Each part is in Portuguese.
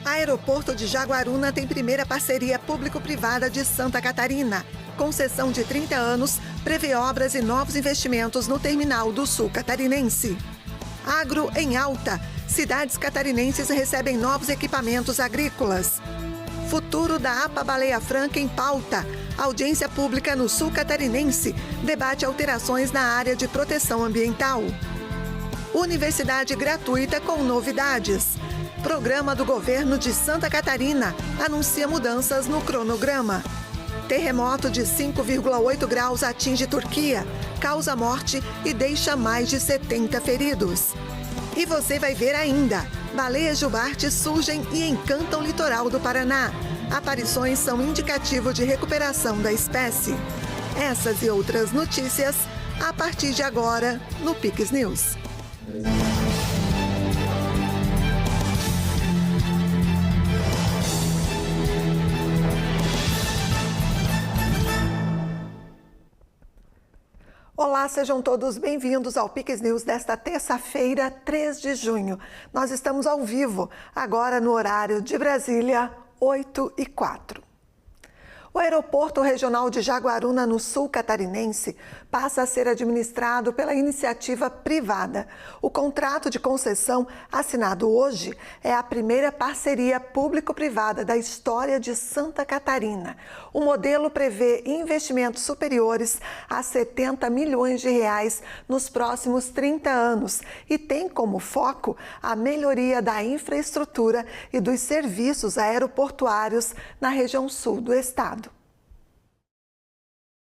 Aeroporto de Jaguaruna tem primeira parceria público-privada de Santa Catarina. Concessão de 30 anos prevê obras e novos investimentos no terminal do sul catarinense. Agro em alta. Cidades catarinenses recebem novos equipamentos agrícolas. Futuro da APA Baleia Franca em pauta. Audiência pública no sul catarinense debate alterações na área de proteção ambiental. Universidade gratuita com novidades. Programa do governo de Santa Catarina anuncia mudanças no cronograma. Terremoto de 5,8 graus atinge Turquia, causa morte e deixa mais de 70 feridos. E você vai ver ainda, baleias jubarte surgem e encantam o litoral do Paraná. Aparições são indicativo de recuperação da espécie. Essas e outras notícias, a partir de agora, no Pix News. Olá, sejam todos bem-vindos ao Pix News desta terça-feira, 3 de junho. Nós estamos ao vivo, agora no horário de Brasília, 8h04. O Aeroporto Regional de Jaguaruna, no sul catarinense, passa a ser administrado pela iniciativa privada. O contrato de concessão assinado hoje é a primeira parceria público-privada da história de Santa Catarina. O modelo prevê investimentos superiores a 70 milhões de reais nos próximos 30 anos e tem como foco a melhoria da infraestrutura e dos serviços aeroportuários na região sul do estado.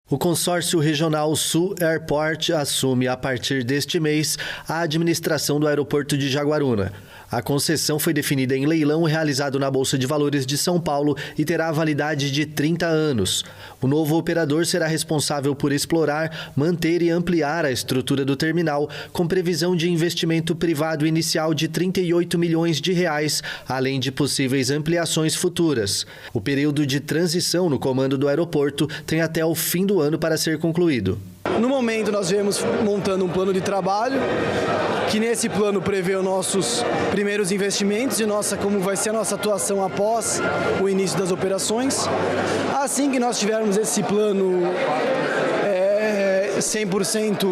O Consórcio Regional Sul Airport assume a partir deste mês a administração do aeroporto de Jaguaruna. A concessão foi definida em leilão realizado na Bolsa de Valores de São Paulo e terá validade de 30 anos. O novo operador será responsável por explorar, manter e ampliar a estrutura do terminal, com previsão de investimento privado inicial de 38 milhões de reais, além de possíveis ampliações futuras. O período de transição no comando do aeroporto tem até o fim do ano para ser concluído. No momento, nós viemos montando um plano de trabalho, que nesse plano prevê os nossos primeiros investimentos e como vai ser a nossa atuação após o início das operações. Assim que nós tivermos esse plano 100%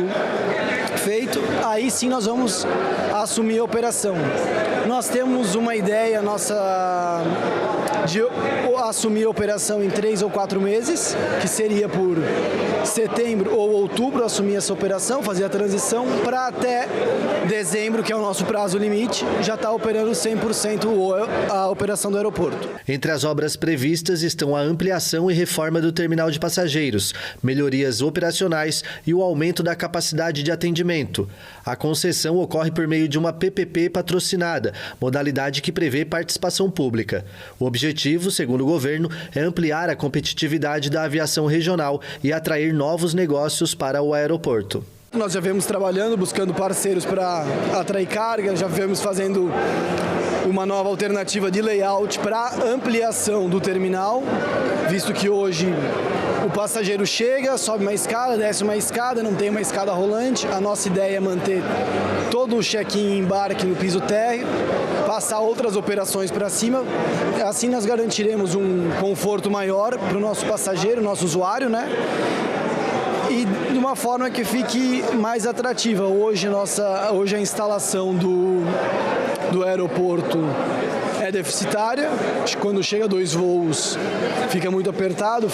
feito, aí sim nós vamos assumir a operação. Nós temos uma ideia de assumir a operação em 3 ou 4 meses, que seria por setembro ou outubro assumir essa operação, fazer a transição, para até dezembro, que é o nosso prazo limite, já está operando 100% a operação do aeroporto. Entre as obras previstas estão a ampliação e reforma do terminal de passageiros, melhorias operacionais e o aumento da capacidade de atendimento. A concessão ocorre por meio de uma PPP patrocinada, modalidade que prevê participação pública. O objetivo, segundo o governo, é ampliar a competitividade da aviação regional e atrair novos negócios para o aeroporto. Nós já viemos trabalhando, buscando parceiros para atrair carga, já viemos fazendo uma nova alternativa de layout para ampliação do terminal, visto que hoje o passageiro chega, sobe uma escada, desce uma escada, não tem uma escada rolante. A nossa ideia é manter todo o check-in e embarque no piso térreo, passar outras operações para cima. Assim nós garantiremos um conforto maior para o nosso passageiro, nosso usuário, né? E de uma forma que fique mais atrativa. Hoje a instalação do aeroporto é deficitária. Quando chega 2 voos fica muito apertado,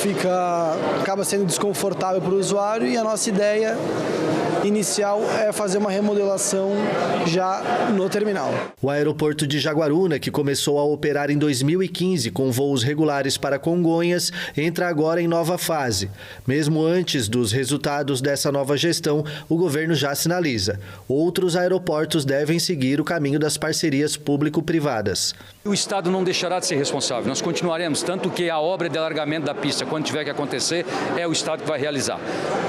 acaba sendo desconfortável para o usuário, e a nossa ideia inicial é fazer uma remodelação já no terminal. O aeroporto de Jaguaruna, que começou a operar em 2015 com voos regulares para Congonhas, entra agora em nova fase. Mesmo antes dos resultados dessa nova gestão, o governo já sinaliza: outros aeroportos devem seguir o caminho das parcerias público-privadas. O Estado não deixará de ser responsável, nós continuaremos, tanto que a obra de alargamento da pista, quando tiver que acontecer, é o Estado que vai realizar.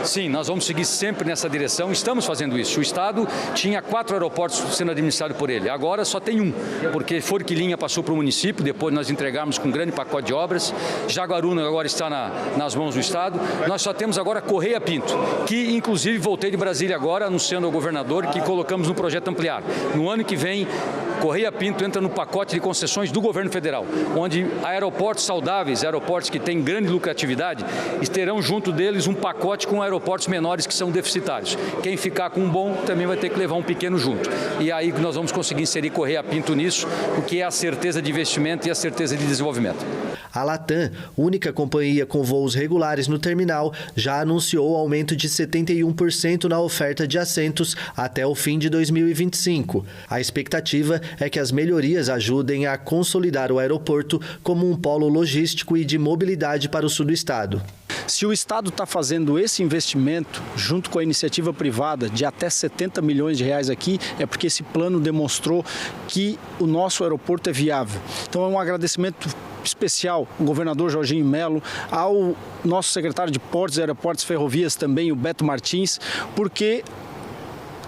Sim, nós vamos seguir sempre nessa direção, estamos fazendo isso. O Estado tinha 4 aeroportos sendo administrados por ele, agora só tem 1, porque Forquilinha passou para o município, depois nós entregamos com um grande pacote de obras. Jaguaruna agora está nas mãos do Estado. Nós só temos agora Correia Pinto, que inclusive voltei de Brasília agora, anunciando ao governador que colocamos no projeto ampliar. No ano que vem, Correia Pinto entra no pacote de concessão concessões do governo federal, onde aeroportos saudáveis, aeroportos que têm grande lucratividade, terão junto deles um pacote com aeroportos menores que são deficitários. Quem ficar com um bom também vai ter que levar um pequeno junto. E aí nós vamos conseguir inserir Correia Pinto nisso, o que é a certeza de investimento e a certeza de desenvolvimento. A Latam, única companhia com voos regulares no terminal, já anunciou o aumento de 71% na oferta de assentos até o fim de 2025. A expectativa é que as melhorias ajudem a consolidar o aeroporto como um polo logístico e de mobilidade para o sul do estado. Se o Estado está fazendo esse investimento, junto com a iniciativa privada, de até 70 milhões de reais aqui, é porque esse plano demonstrou que o nosso aeroporto é viável. Então é um agradecimento especial ao governador Jorginho Melo, ao nosso secretário de Portos, Aeroportos e Ferrovias também, o Beto Martins, porque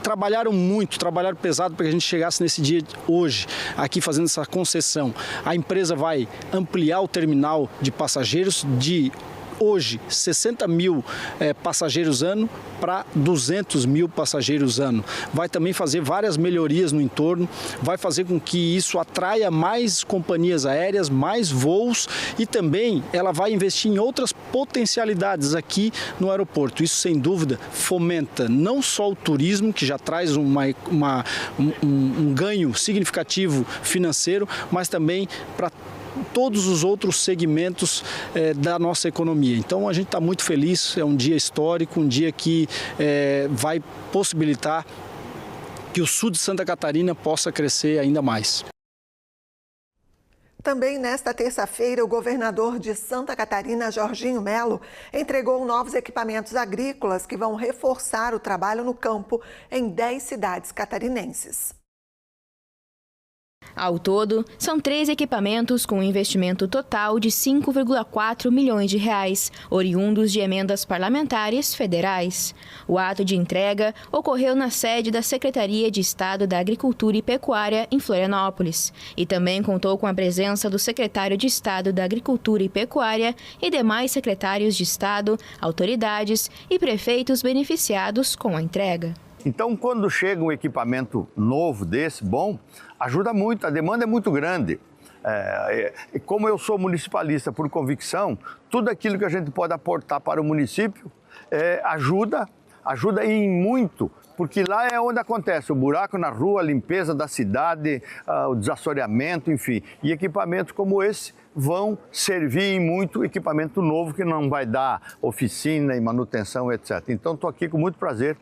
trabalharam muito, trabalharam pesado para que a gente chegasse nesse dia hoje, aqui fazendo essa concessão. A empresa vai ampliar o terminal de passageiros de hoje 60 mil passageiros ano para 200 mil passageiros ano. Vai também fazer várias melhorias no entorno, vai fazer com que isso atraia mais companhias aéreas, mais voos e também ela vai investir em outras potencialidades aqui no aeroporto. Isso, sem dúvida, fomenta não só o turismo, que já traz um ganho significativo financeiro, mas também para todos os outros segmentos da nossa economia. Então a gente está muito feliz, é um dia histórico, um dia que vai possibilitar que o sul de Santa Catarina possa crescer ainda mais. Também nesta terça-feira, o governador de Santa Catarina, Jorginho Melo, entregou novos equipamentos agrícolas que vão reforçar o trabalho no campo em 10 cidades catarinenses. Ao todo, são 3 equipamentos com um investimento total de 5,4 milhões de reais, oriundos de emendas parlamentares federais. O ato de entrega ocorreu na sede da Secretaria de Estado da Agricultura e Pecuária, em Florianópolis, e também contou com a presença do secretário de Estado da Agricultura e Pecuária e demais secretários de Estado, autoridades e prefeitos beneficiados com a entrega. Então, quando chega um equipamento novo desse, bom, ajuda muito, a demanda é muito grande. Como eu sou municipalista por convicção, tudo aquilo que a gente pode aportar para o município ajuda em muito, porque lá é onde acontece o buraco na rua, a limpeza da cidade, o desassoreamento, enfim. E equipamentos como esse vão servir em muito, equipamento novo que não vai dar oficina e manutenção, etc. Então, estou aqui com muito prazer,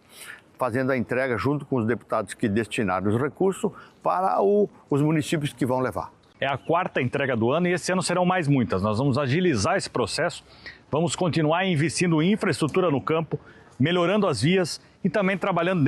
fazendo a entrega junto com os deputados que destinaram os recursos para os municípios que vão levar. É a 4ª entrega do ano e esse ano serão mais muitas. Nós vamos agilizar esse processo, vamos continuar investindo em infraestrutura no campo, melhorando as vias e também trabalhando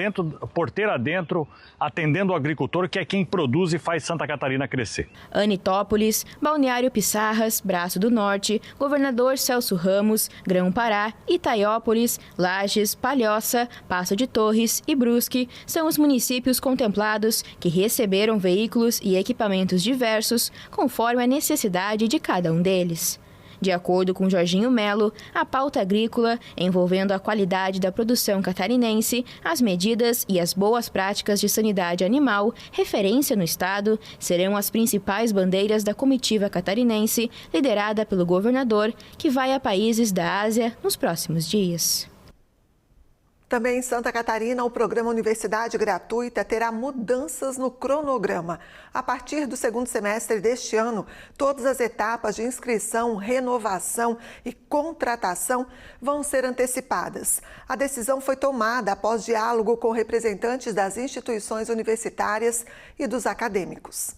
porteira dentro, atendendo o agricultor, que é quem produz e faz Santa Catarina crescer. Anitópolis, Balneário Pissarras, Braço do Norte, Governador Celso Ramos, Grão-Pará, Itaiópolis, Lages, Palhoça, Passo de Torres e Brusque são os municípios contemplados que receberam veículos e equipamentos diversos conforme a necessidade de cada um deles. De acordo com Jorginho Melo, a pauta agrícola, envolvendo a qualidade da produção catarinense, as medidas e as boas práticas de sanidade animal, referência no estado, serão as principais bandeiras da comitiva catarinense, liderada pelo governador, que vai a países da Ásia nos próximos dias. Também em Santa Catarina, o programa Universidade Gratuita terá mudanças no cronograma. A partir do 2º semestre deste ano, todas as etapas de inscrição, renovação e contratação vão ser antecipadas. A decisão foi tomada após diálogo com representantes das instituições universitárias e dos acadêmicos.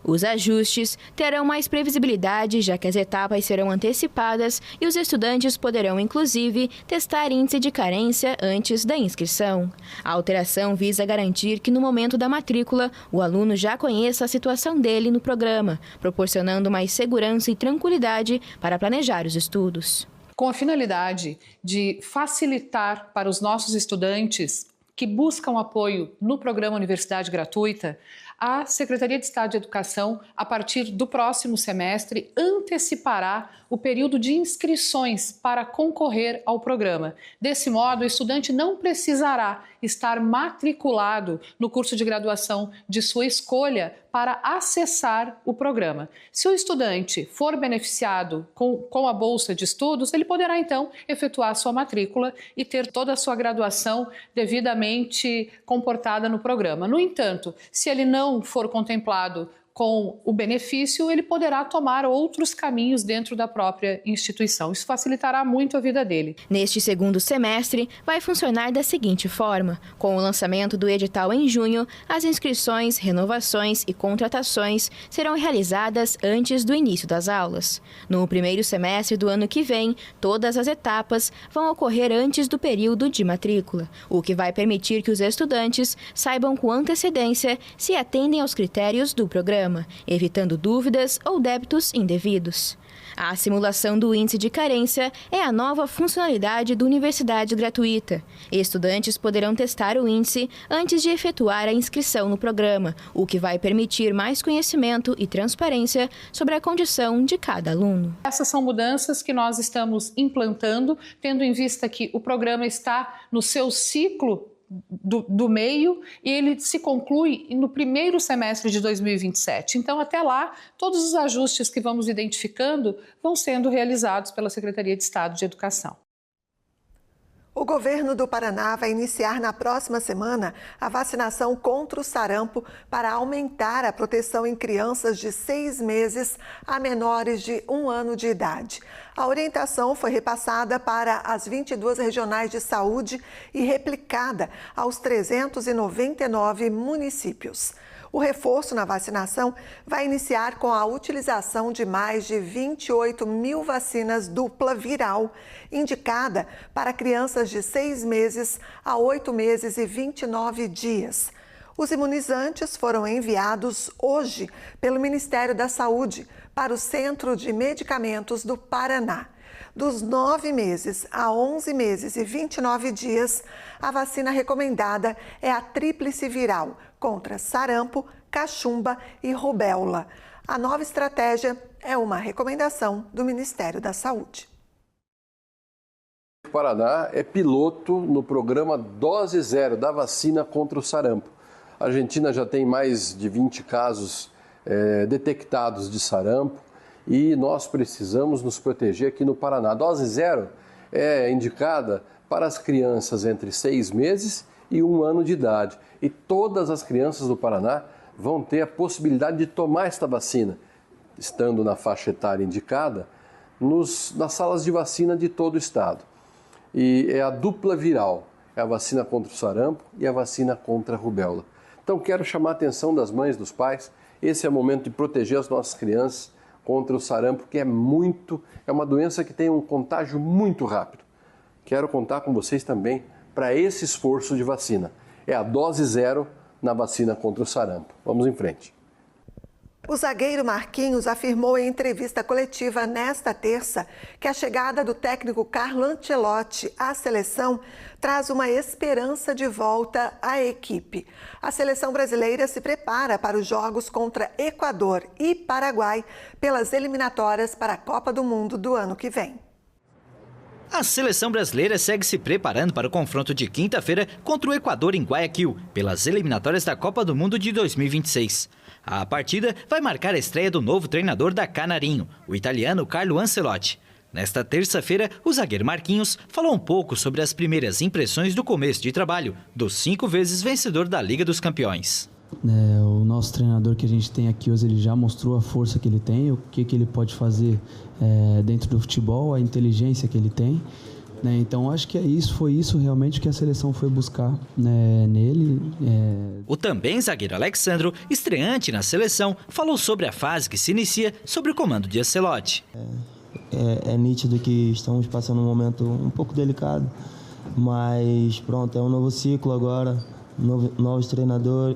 Os ajustes terão mais previsibilidade, já que as etapas serão antecipadas e os estudantes poderão, inclusive, testar índice de carência antes da inscrição. A alteração visa garantir que, no momento da matrícula, o aluno já conheça a situação dele no programa, proporcionando mais segurança e tranquilidade para planejar os estudos. Com a finalidade de facilitar para os nossos estudantes que buscam apoio no programa Universidade Gratuita, a Secretaria de Estado de Educação, a partir do próximo semestre, antecipará o período de inscrições para concorrer ao programa. Desse modo, o estudante não precisará estar matriculado no curso de graduação de sua escolha para acessar o programa. Se o estudante for beneficiado com a bolsa de estudos, ele poderá então efetuar a sua matrícula e ter toda a sua graduação devidamente comportada no programa. No entanto, se ele não for contemplado com o benefício, ele poderá tomar outros caminhos dentro da própria instituição. Isso facilitará muito a vida dele. Neste segundo semestre, vai funcionar da seguinte forma: com o lançamento do edital em junho, as inscrições, renovações e contratações serão realizadas antes do início das aulas. No primeiro semestre do ano que vem, todas as etapas vão ocorrer antes do período de matrícula, o que vai permitir que os estudantes saibam com antecedência se atendem aos critérios do programa, evitando dúvidas ou débitos indevidos. A simulação do índice de carência é a nova funcionalidade do Universidade Gratuita. Estudantes poderão testar o índice antes de efetuar a inscrição no programa, o que vai permitir mais conhecimento e transparência sobre a condição de cada aluno. Essas são mudanças que nós estamos implantando, tendo em vista que o programa está no seu ciclo do meio e ele se conclui no primeiro semestre de 2027. Então, até lá, todos os ajustes que vamos identificando vão sendo realizados pela Secretaria de Estado de Educação. O governo do Paraná vai iniciar na próxima semana a vacinação contra o sarampo para aumentar a proteção em crianças de 6 meses a menores de 1 ano de idade. A orientação foi repassada para as 22 regionais de saúde e replicada aos 399 municípios. O reforço na vacinação vai iniciar com a utilização de mais de 28 mil vacinas dupla viral, indicada para crianças de 6 meses a 8 meses e 29 dias. Os imunizantes foram enviados hoje pelo Ministério da Saúde para o Centro de Medicamentos do Paraná. Dos 9 meses a 11 meses e 29 dias, a vacina recomendada é a tríplice viral contra sarampo, cachumba e rubéola. A nova estratégia é uma recomendação do Ministério da Saúde. O Paraná é piloto no programa Dose Zero da vacina contra o sarampo. A Argentina já tem mais de 20 casos detectados de sarampo e nós precisamos nos proteger aqui no Paraná. A dose zero é indicada para as crianças entre 6 meses e 1 ano de idade. E todas as crianças do Paraná vão ter a possibilidade de tomar esta vacina, estando na faixa etária indicada, nas salas de vacina de todo o estado. E é a dupla viral, é a vacina contra o sarampo e a vacina contra a rubéola. Então quero chamar a atenção das mães, dos pais, esse é o momento de proteger as nossas crianças contra o sarampo, que é uma doença que tem um contágio muito rápido. Quero contar com vocês também para esse esforço de vacina. É a dose zero na vacina contra o sarampo. Vamos em frente. O zagueiro Marquinhos afirmou em entrevista coletiva nesta terça que a chegada do técnico Carlo Ancelotti à seleção traz uma esperança de volta à equipe. A seleção brasileira se prepara para os jogos contra Equador e Paraguai pelas eliminatórias para a Copa do Mundo do ano que vem. A seleção brasileira segue se preparando para o confronto de quinta-feira contra o Equador em Guayaquil, pelas eliminatórias da Copa do Mundo de 2026. A partida vai marcar a estreia do novo treinador da Canarinho, o italiano Carlo Ancelotti. Nesta terça-feira, o zagueiro Marquinhos falou um pouco sobre as primeiras impressões do começo de trabalho do 5 vezes vencedor da Liga dos Campeões. O nosso treinador que a gente tem aqui hoje, ele já mostrou a força que ele tem, o que ele pode fazer dentro do futebol, a inteligência que ele tem. Então acho que foi isso realmente que a seleção foi buscar nele. O também zagueiro Alexandro, estreante na seleção, falou sobre a fase que se inicia sob o comando de Ancelotti. É nítido que estamos passando um momento um pouco delicado, mas pronto, é um novo ciclo agora. Novo treinador,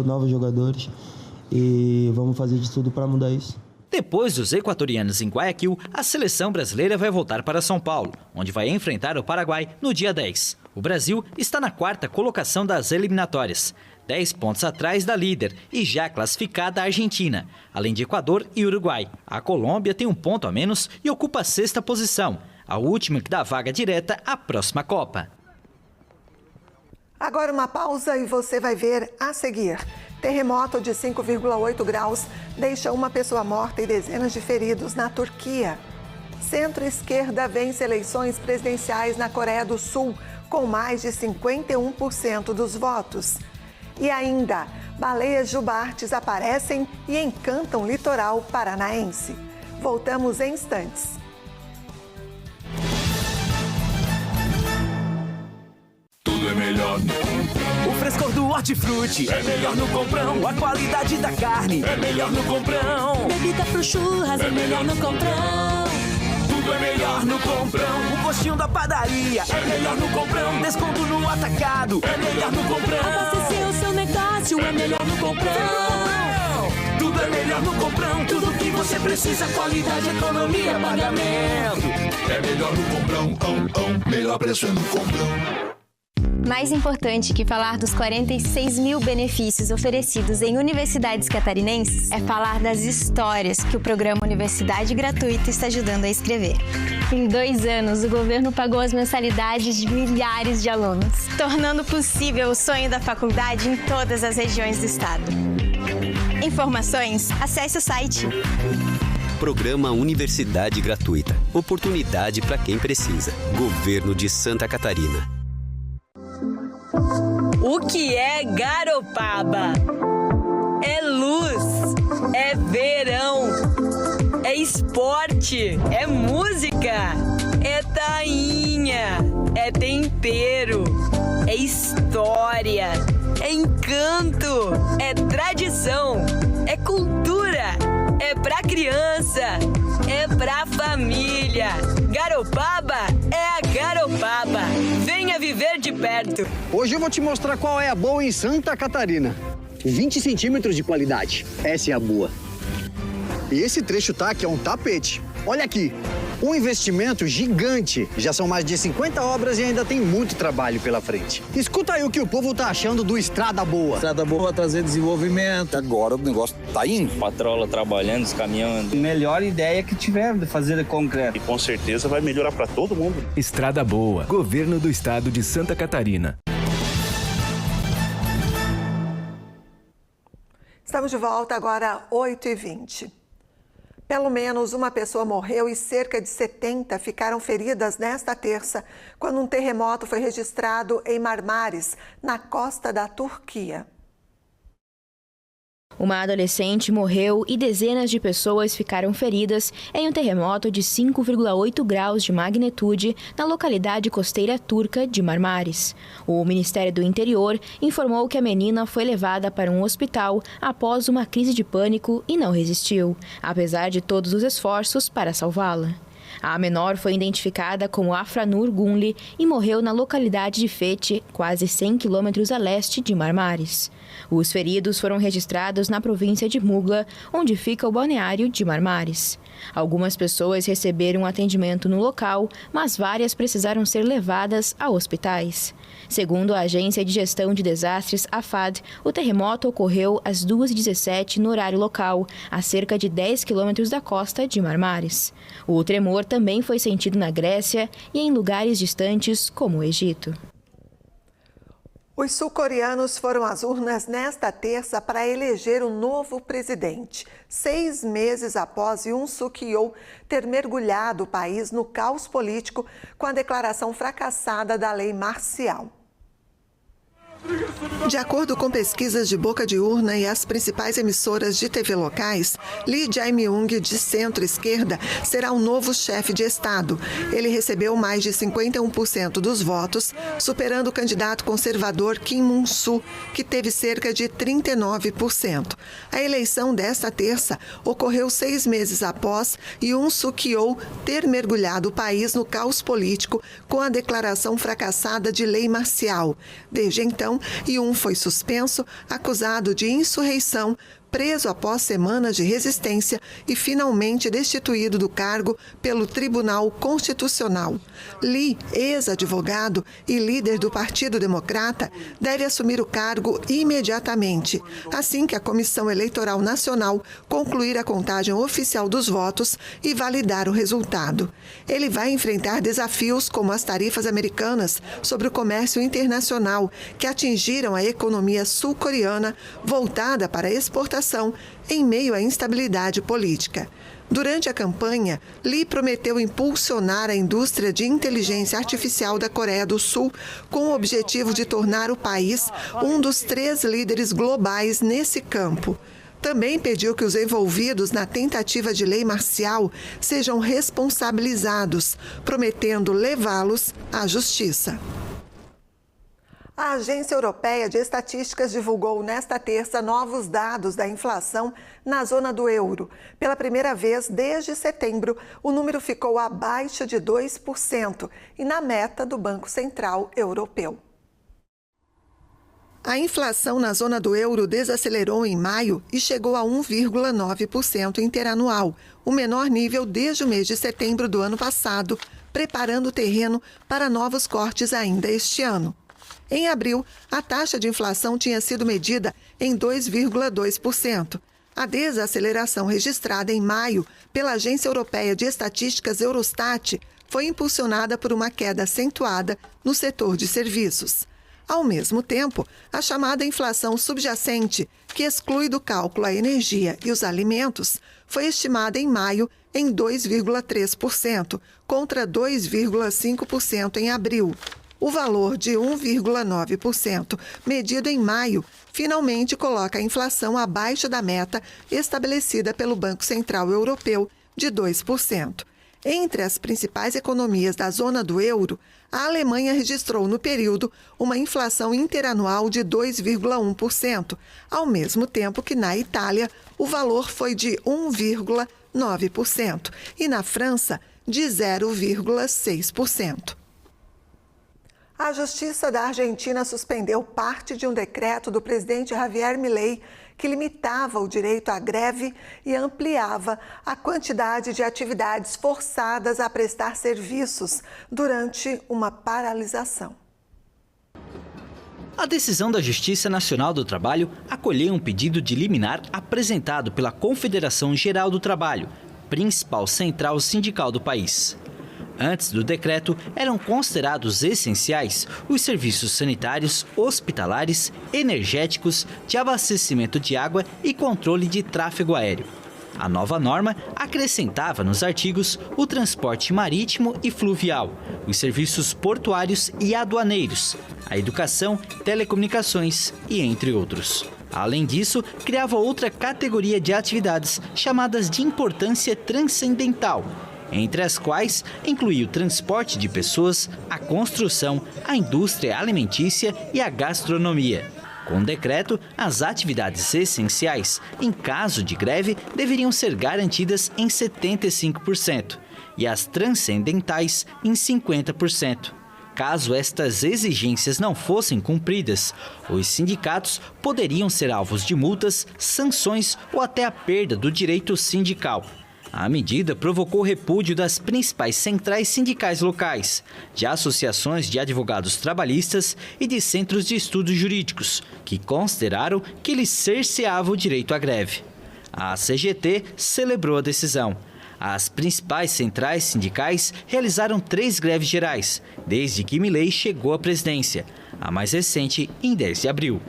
novos jogadores e vamos fazer de tudo para mudar isso. Depois dos equatorianos em Guayaquil, a seleção brasileira vai voltar para São Paulo, onde vai enfrentar o Paraguai no dia 10. O Brasil está na 4ª colocação das eliminatórias, 10 pontos atrás da líder e já classificada a Argentina, além de Equador e Uruguai. A Colômbia tem 1 ponto a menos e ocupa a 6ª posição, a última que dá vaga direta à próxima Copa. Agora uma pausa e você vai ver a seguir. Terremoto de 5,8 graus deixa uma pessoa morta e dezenas de feridos na Turquia. Centro-esquerda vence eleições presidenciais na Coreia do Sul, com mais de 51% dos votos. E ainda, baleias jubartes aparecem e encantam o litoral paranaense. Voltamos em instantes. Tudo é melhor no Comprão. O frescor do hortifruti é melhor no Comprão. A qualidade da carne é melhor no Comprão. Bebida pro churras é melhor no Comprão. Tudo é melhor no Comprão. O postinho da padaria é melhor no Comprão. Desconto no atacado é melhor no Comprão. Abastecer o seu negócio é melhor no Comprão. Tudo é melhor no Comprão. Tudo que você precisa, qualidade, economia, pagamento. É melhor no Comprão. Melhor preço é no Comprão. Mais importante que falar dos 46 mil benefícios oferecidos em universidades catarinenses é falar das histórias que o programa Universidade Gratuita está ajudando a escrever. Em 2 anos, o governo pagou as mensalidades de milhares de alunos, tornando possível o sonho da faculdade em todas as regiões do estado. Informações, acesse o site. Programa Universidade Gratuita. Oportunidade para quem precisa. Governo de Santa Catarina. O que é Garopaba? É luz, é verão, é esporte, é música, é tainha, é tempero, é história, é encanto, é tradição, é cultura, é pra criança, é pra família. Garopaba é a Garopaba. Venha viver de perto. Hoje eu vou te mostrar qual é a boa em Santa Catarina. 20 centímetros de qualidade. Essa é a boa. E esse trecho tá aqui, é um tapete. Olha aqui, um investimento gigante. Já são mais de 50 obras e ainda tem muito trabalho pela frente. Escuta aí o que o povo tá achando do Estrada Boa. Estrada Boa vai trazer desenvolvimento. Agora o negócio tá indo. Patrola trabalhando, os caminhões. Melhor ideia que tiver de fazer de concreto. E com certeza vai melhorar para todo mundo. Estrada Boa, Governo do Estado de Santa Catarina. Estamos de volta agora, 8h20. Pelo menos uma pessoa morreu e cerca de 70 ficaram feridas nesta terça, quando um terremoto foi registrado em Marmaris, na costa da Turquia. Uma adolescente morreu e dezenas de pessoas ficaram feridas em um terremoto de 5,8 graus de magnitude na localidade costeira turca de Marmaris. O Ministério do Interior informou que a menina foi levada para um hospital após uma crise de pânico e não resistiu, apesar de todos os esforços para salvá-la. A menor foi identificada como Afranur Gunli e morreu na localidade de Fethi, quase 100 quilômetros a leste de Marmaris. Os feridos foram registrados na província de Mugla, onde fica o balneário de Marmaris. Algumas pessoas receberam atendimento no local, mas várias precisaram ser levadas a hospitais. Segundo a Agência de Gestão de Desastres, AFAD, o terremoto ocorreu às 2h17 no horário local, a cerca de 10 quilômetros da costa de Marmaris. O tremor também foi sentido na Grécia e em lugares distantes, como o Egito. Os sul-coreanos foram às urnas nesta terça para eleger o novo presidente, 6 meses após Yoon Suk-yeol ter mergulhado o país no caos político com a declaração fracassada da lei marcial. De acordo com pesquisas de boca de urna e as principais emissoras de TV locais, Lee Jae-myung, de centro-esquerda, será o novo chefe de Estado. Ele recebeu mais de 51% dos votos, superando o candidato conservador Kim Moon-soo, que teve cerca de 39%. A eleição desta terça ocorreu 6 meses após Yoon Suk-yeol ter mergulhado o país no caos político com a declaração fracassada de lei marcial. Desde então, Yoon foi suspenso, acusado de insurreição, preso após semanas de resistência e finalmente destituído do cargo pelo Tribunal Constitucional. Lee, ex-advogado e líder do Partido Democrata, deve assumir o cargo imediatamente, assim que a Comissão Eleitoral Nacional concluir a contagem oficial dos votos e validar o resultado. Ele vai enfrentar desafios como as tarifas americanas sobre o comércio internacional, que atingiram a economia sul-coreana, voltada para a exportação em meio à instabilidade política. Durante a campanha, Lee prometeu impulsionar a indústria de inteligência artificial da Coreia do Sul com o objetivo de tornar o país um dos 3 líderes globais nesse campo. Também pediu que os envolvidos na tentativa de lei marcial sejam responsabilizados, prometendo levá-los à justiça. A Agência Europeia de Estatísticas divulgou nesta terça novos dados da inflação na zona do euro. Pela primeira vez desde setembro, o número ficou abaixo de 2% e na meta do Banco Central Europeu. A inflação na zona do euro desacelerou em maio e chegou a 1,9% interanual, o menor nível desde o mês de setembro do ano passado, preparando o terreno para novos cortes ainda este ano. Em abril, a taxa de inflação tinha sido medida em 2,2%. A desaceleração registrada em maio pela Agência Europeia de Estatísticas Eurostat foi impulsionada por uma queda acentuada no setor de serviços. Ao mesmo tempo, a chamada inflação subjacente, que exclui do cálculo a energia e os alimentos, foi estimada em maio em 2,3%, contra 2,5% em abril. O valor de 1,9%, medido em maio, finalmente coloca a inflação abaixo da meta estabelecida pelo Banco Central Europeu de 2%. Entre as principais economias da zona do euro, a Alemanha registrou no período uma inflação interanual de 2,1%, ao mesmo tempo que na Itália o valor foi de 1,9% e na França de 0,6%. A Justiça da Argentina suspendeu parte de um decreto do presidente Javier Milei que limitava o direito à greve e ampliava a quantidade de atividades forçadas a prestar serviços durante uma paralisação. A decisão da Justiça Nacional do Trabalho acolheu um pedido de liminar apresentado pela Confederação Geral do Trabalho, principal central sindical do país. Antes do decreto, eram considerados essenciais os serviços sanitários, hospitalares, energéticos, de abastecimento de água e controle de tráfego aéreo. A nova norma acrescentava nos artigos o transporte marítimo e fluvial, os serviços portuários e aduaneiros, a educação, telecomunicações e entre outros. Além disso, criava outra categoria de atividades chamadas de importância transcendental, entre as quais incluía o transporte de pessoas, a construção, a indústria alimentícia e a gastronomia. Com o decreto, as atividades essenciais, em caso de greve, deveriam ser garantidas em 75% e as transcendentais em 50%. Caso estas exigências não fossem cumpridas, os sindicatos poderiam ser alvos de multas, sanções ou até a perda do direito sindical. A medida provocou repúdio das principais centrais sindicais locais, de associações de advogados trabalhistas e de centros de estudos jurídicos, que consideraram que ele cerceava o direito à greve. A CGT celebrou a decisão. As principais centrais sindicais realizaram 3 greves gerais, desde que Milei chegou à presidência, a mais recente em 10 de abril.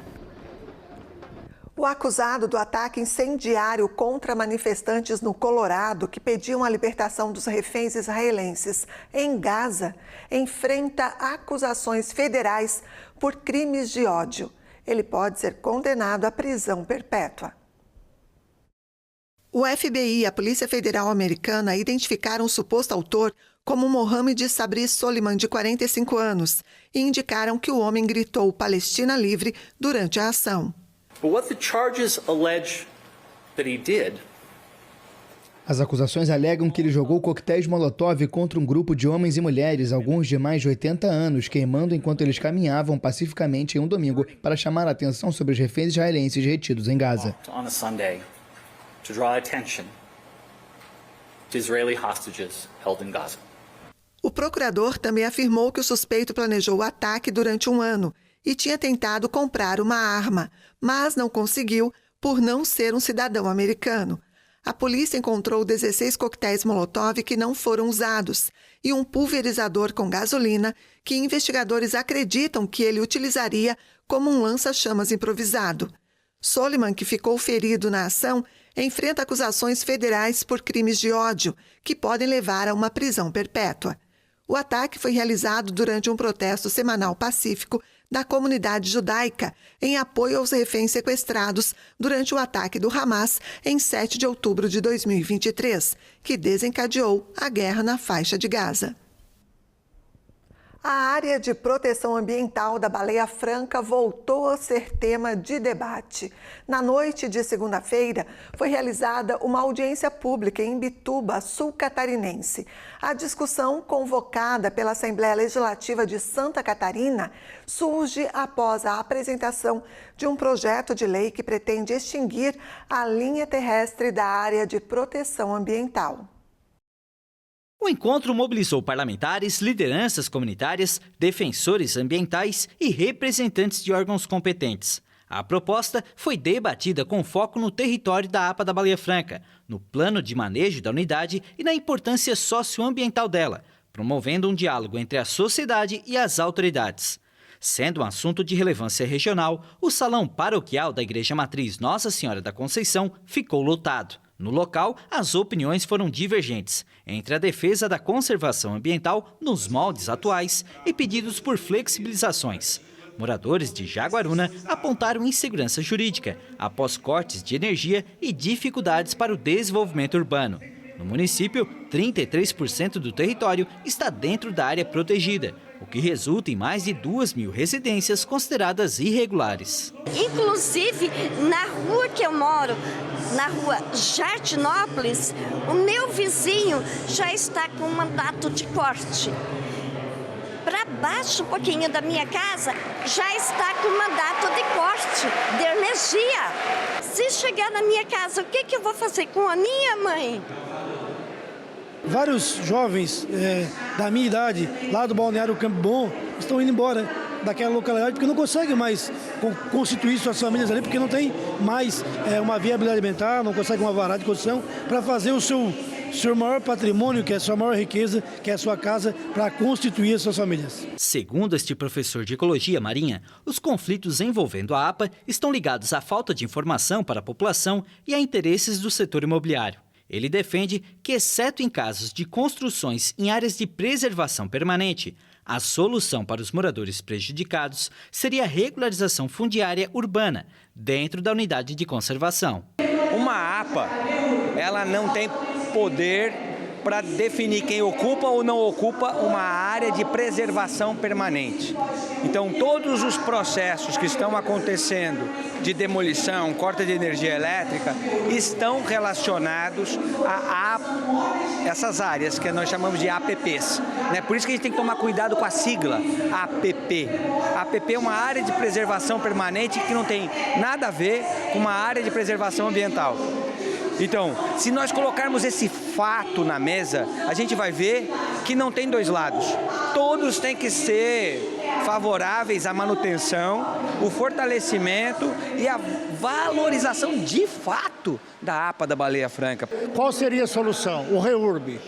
O acusado do ataque incendiário contra manifestantes no Colorado, que pediam a libertação dos reféns israelenses em Gaza, enfrenta acusações federais por crimes de ódio. Ele pode ser condenado à prisão perpétua. O FBI e a Polícia Federal Americana identificaram o suposto autor como Mohamed Sabri Soliman, de 45 anos, e indicaram que o homem gritou "Palestina livre" durante a ação. But what the charges allege that he did As acusações alegam que ele jogou coquetéis Molotov contra um grupo de homens e mulheres, alguns de mais de 80 anos, queimando enquanto eles caminhavam pacificamente em um domingo para chamar a atenção sobre os reféns israelenses retidos em Gaza. O procurador também afirmou que o suspeito planejou o ataque durante um ano e tinha tentado comprar uma arma, mas não conseguiu por não ser um cidadão americano. A polícia encontrou 16 coquetéis Molotov que não foram usados e um pulverizador com gasolina que investigadores acreditam que ele utilizaria como um lança-chamas improvisado. Soliman, que ficou ferido na ação, enfrenta acusações federais por crimes de ódio, que podem levar a uma prisão perpétua. O ataque foi realizado durante um protesto semanal pacífico da comunidade judaica em apoio aos reféns sequestrados durante o ataque do Hamas em 7 de outubro de 2023, que desencadeou a guerra na faixa de Gaza. A área de proteção ambiental da Baleia Franca voltou a ser tema de debate. Na noite de segunda-feira, foi realizada uma audiência pública em Imbituba, sul catarinense. A discussão, convocada pela Assembleia Legislativa de Santa Catarina, surge após a apresentação de um projeto de lei que pretende extinguir a linha terrestre da área de proteção ambiental. O encontro mobilizou parlamentares, lideranças comunitárias, defensores ambientais e representantes de órgãos competentes. A proposta foi debatida com foco no território da APA da Baleia Franca, no plano de manejo da unidade e na importância socioambiental dela, promovendo um diálogo entre a sociedade e as autoridades. Sendo um assunto de relevância regional, o salão paroquial da Igreja Matriz Nossa Senhora da Conceição ficou lotado. No local, as opiniões foram divergentes entre a defesa da conservação ambiental nos moldes atuais e pedidos por flexibilizações. Moradores de Jaguaruna apontaram insegurança jurídica após cortes de energia e dificuldades para o desenvolvimento urbano. No município, 33% do território está dentro da área protegida, o que resulta em mais de 2.000 residências consideradas irregulares. Inclusive, na rua que eu moro, na rua Jardinópolis, o meu vizinho já está com mandato de corte. Para baixo um pouquinho da minha casa, já está com mandato de corte de energia. Se chegar na minha casa, o que eu vou fazer com a minha mãe? Vários jovens da minha idade, lá do Balneário Campo Bom, estão indo embora daquela localidade porque não conseguem mais constituir suas famílias ali, porque não tem mais uma viabilidade alimentar, não conseguem uma varada de construção para fazer o seu maior patrimônio, que é a sua maior riqueza, que é a sua casa, para constituir as suas famílias. Segundo este professor de Ecologia Marinha, os conflitos envolvendo a APA estão ligados à falta de informação para a população e a interesses do setor imobiliário. Ele defende que, exceto em casos de construções em áreas de preservação permanente, a solução para os moradores prejudicados seria a regularização fundiária urbana dentro da unidade de conservação. Uma APA, ela não tem poder para definir quem ocupa ou não ocupa uma área de preservação permanente. Então, todos os processos que estão acontecendo de demolição, corte de energia elétrica, estão relacionados a essas áreas que nós chamamos de APPs. Por isso que a gente tem que tomar cuidado com a sigla APP. APP é uma área de preservação permanente que não tem nada a ver com uma área de preservação ambiental. Então, se nós colocarmos esse fato na mesa, a gente vai ver que não tem dois lados. Todos têm que ser favoráveis à manutenção, o fortalecimento e a valorização de fato da APA da Baleia Franca. Qual seria a solução? O REURB.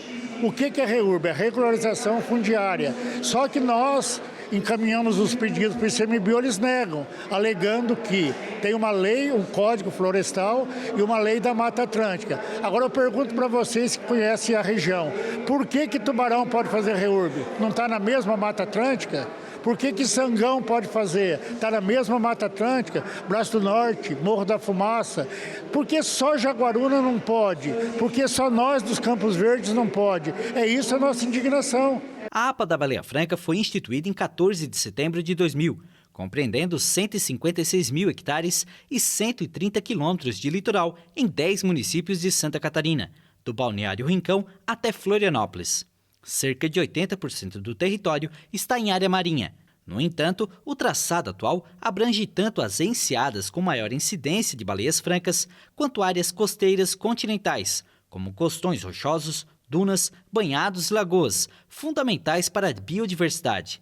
O que é REURB? É regularização fundiária. Só que nós encaminhamos os pedidos para o ICMBio, eles negam, alegando que tem uma lei, um código florestal e uma lei da Mata Atlântica. Agora eu pergunto para vocês que conhecem a região, por que Tubarão pode fazer REURB? Não está na mesma Mata Atlântica? Por que Sangão pode fazer? Está na mesma Mata Atlântica, Braço do Norte, Morro da Fumaça. Por que só Jaguaruna não pode? Por que só nós dos Campos Verdes não pode? É isso a nossa indignação. A APA da Baleia Franca foi instituída em 14 de setembro de 2000, compreendendo 156 mil hectares e 130 quilômetros de litoral em 10 municípios de Santa Catarina, do Balneário Rincão até Florianópolis. Cerca de 80% do território está em área marinha. No entanto, o traçado atual abrange tanto as enseadas com maior incidência de baleias francas, quanto áreas costeiras continentais, como costões rochosos, dunas, banhados e lagoas, fundamentais para a biodiversidade.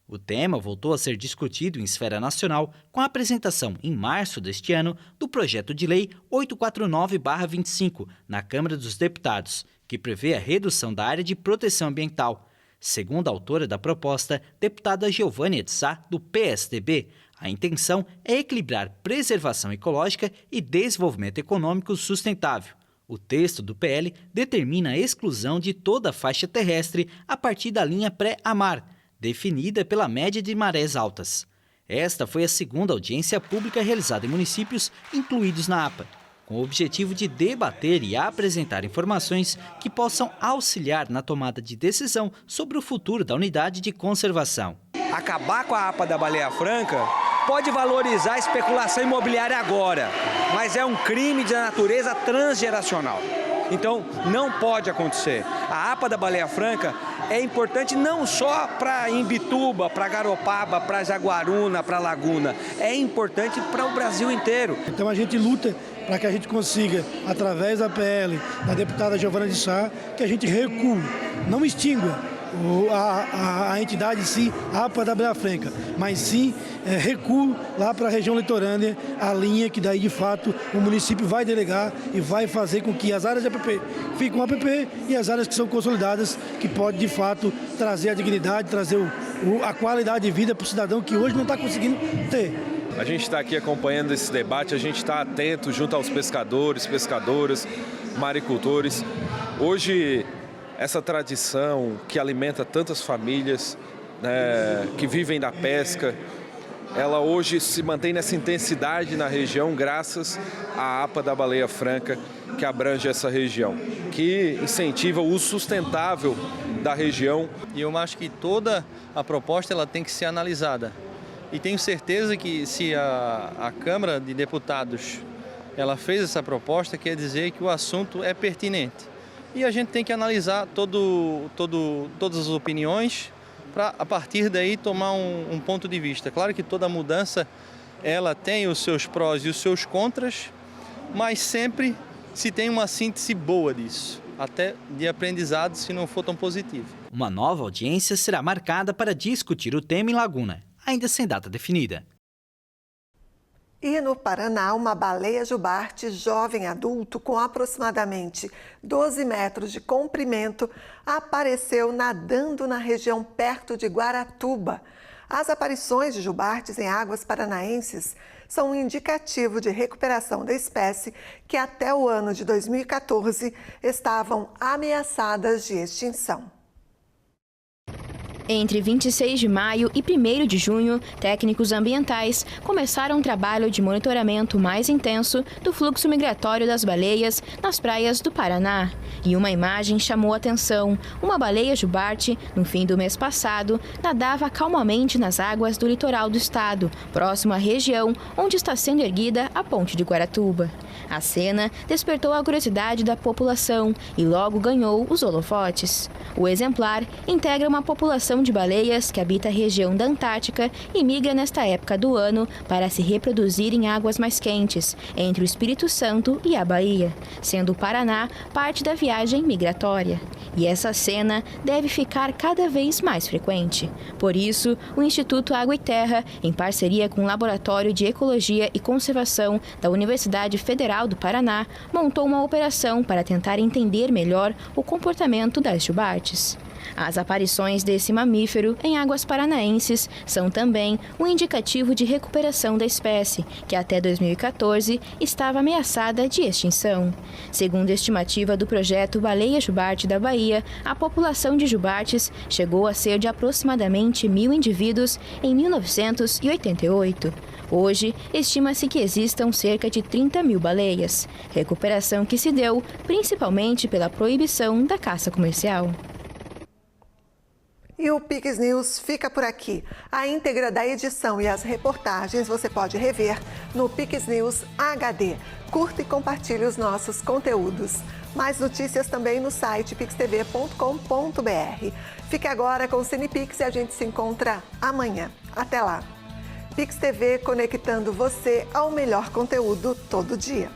O tema voltou a ser discutido em esfera nacional com a apresentação, em março deste ano, do projeto de lei 849/25 na Câmara dos Deputados, que prevê a redução da área de proteção ambiental. Segundo a autora da proposta, deputada Giovânia de Sá, do PSDB, a intenção é equilibrar preservação ecológica e desenvolvimento econômico sustentável. O texto do PL determina a exclusão de toda a faixa terrestre a partir da linha pré-amar, definida pela média de marés altas. Esta foi a segunda audiência pública realizada em municípios incluídos na APA, com o objetivo de debater e apresentar informações que possam auxiliar na tomada de decisão sobre o futuro da unidade de conservação. Acabar com a APA da Baleia Franca pode valorizar a especulação imobiliária agora, mas é um crime de natureza transgeracional. Então, não pode acontecer. A APA da Baleia Franca é importante não só para Imbituba, para Garopaba, para Jaguaruna, para Laguna. É importante para o Brasil inteiro. Então a gente luta para que a gente consiga, através da PL, da deputada Giovânia de Sá, que a gente recue, não extingua a entidade em si, a APA da Baleia Franca, mas sim recuo lá para a região litorânea, a linha que daí de fato o município vai delegar e vai fazer com que as áreas de APP fiquem APP e as áreas que são consolidadas, que pode de fato trazer a dignidade, trazer a qualidade de vida para o cidadão que hoje não está conseguindo ter. A gente está aqui acompanhando esse debate, a gente está atento junto aos pescadores, pescadoras, maricultores. Hoje, essa tradição que alimenta tantas famílias, que vivem da pesca, ela hoje se mantém nessa intensidade na região graças à APA da Baleia Franca, que abrange essa região, que incentiva o uso sustentável da região. E eu acho que toda a proposta ela tem que ser analisada. E tenho certeza que se a Câmara de Deputados ela fez essa proposta, quer dizer que o assunto é pertinente. E a gente tem que analisar todas as opiniões para, a partir daí, tomar um ponto de vista. Claro que toda mudança ela tem os seus prós e os seus contras, mas sempre se tem uma síntese boa disso, até de aprendizado, se não for tão positivo. Uma nova audiência será marcada para discutir o tema em Laguna, ainda sem data definida. E no Paraná, uma baleia jubarte jovem adulto com aproximadamente 12 metros de comprimento apareceu nadando na região perto de Guaratuba. As aparições de jubartes em águas paranaenses são um indicativo de recuperação da espécie que até o ano de 2014 estavam ameaçadas de extinção. Entre 26 de maio e 1º de junho, técnicos ambientais começaram um trabalho de monitoramento mais intenso do fluxo migratório das baleias nas praias do Paraná. E uma imagem chamou a atenção. Uma baleia jubarte, no fim do mês passado, nadava calmamente nas águas do litoral do estado, próximo à região onde está sendo erguida a ponte de Guaratuba. A cena despertou a curiosidade da população e logo ganhou os holofotes. O exemplar integra uma população de baleias que habita a região da Antártica e migra nesta época do ano para se reproduzir em águas mais quentes, entre o Espírito Santo e a Bahia, sendo o Paraná parte da viagem migratória. E essa cena deve ficar cada vez mais frequente. Por isso, o Instituto Água e Terra, em parceria com o Laboratório de Ecologia e Conservação da Universidade Federal do Paraná, montou uma operação para tentar entender melhor o comportamento das jubartes. As aparições desse mamífero em águas paranaenses são também um indicativo de recuperação da espécie, que até 2014 estava ameaçada de extinção. Segundo a estimativa do projeto Baleia Jubarte da Bahia, a população de jubartes chegou a ser de aproximadamente 1.000 indivíduos em 1988. Hoje, estima-se que existam cerca de 30.000 baleias, recuperação que se deu principalmente pela proibição da caça comercial. E o Pix News fica por aqui. A íntegra da edição e as reportagens você pode rever no Pix News HD. Curta e compartilhe os nossos conteúdos. Mais notícias também no site pixtv.com.br. Fique agora com o CinePix e a gente se encontra amanhã. Até lá. Pix TV, conectando você ao melhor conteúdo todo dia.